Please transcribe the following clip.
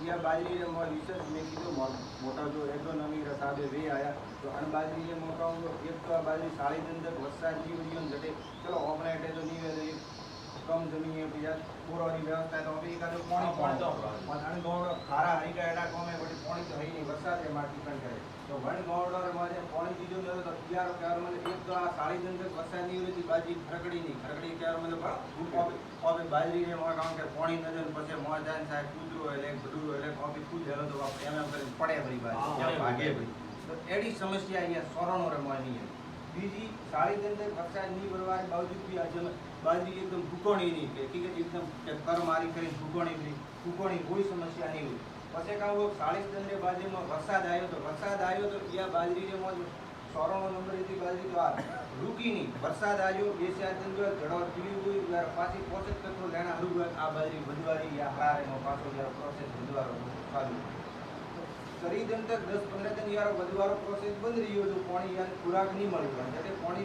या बाजरी ने मोर रिसर्च में कीधो मोटा जो एग्रोनॉमी रा साबे वे आया तो अन बाजरी ने मोका एक तो आ बाजरी साड़ी दंदक वरसाद जी वरियों जटे चलो ओमनेट तो नहीं वे कम जमीन है भैया पूरा वाली व्यवस्था है तो अभी का जो पानी तो अन गोड़ खारा हरी का एडा कोमे बड़ी पानी तो है नहीं वरसाद है माटी पण करे तो वन गोड़ और मारे पानी जीजो ने तो यार यार मतलब एक तो आ साड़ी दंदक वरसाद नहीं होती बाजी खरकड़ी नहीं खरकड़ी यार मतलब और बाजरी ने मोर गांव के पानी नजर पछे मोर जान साहब कूदरो એટલે બધું એટલે કોફી કૂદ હેલો તો એમ કરીને પડે ભરી બાજરી ભાગે ભરી તો એડી સમસ્યા અહીંયા સોરણો રમવાની है બીજી સાડી દંદક વરસાદ નહીં ભરવાને બાવજૂદ બી આ બાજરી એકદમ ફૂકોણી નહીં કે એકદમ કર મારી કરી ફૂકોણી કોઈ સમસ્યા નહીં હોય પછી કાં સાડી દંડે બાજરીમાં વરસાદ આવ્યો તો ત્યાં બાજરીને મોજ સોરણો નંબર એથી બાજરી તો આ રૂકી નહીં વરસાદ આવ્યો 2-4 દિન જડો પીળી હોય પાછી પોષક તત્વો લેણા હરું આ બાજરી વધવારી યા હારેનો પાછો જ્યારે પ્રોસેસ વધવાનો ચાલુ શરીર અંદર 10-15 दिन यार વધવાનો પ્રોસેસ બંધ રહ્યો જો પાણી યાર ખોરાક નહીં મળ્યો એટલે પાણી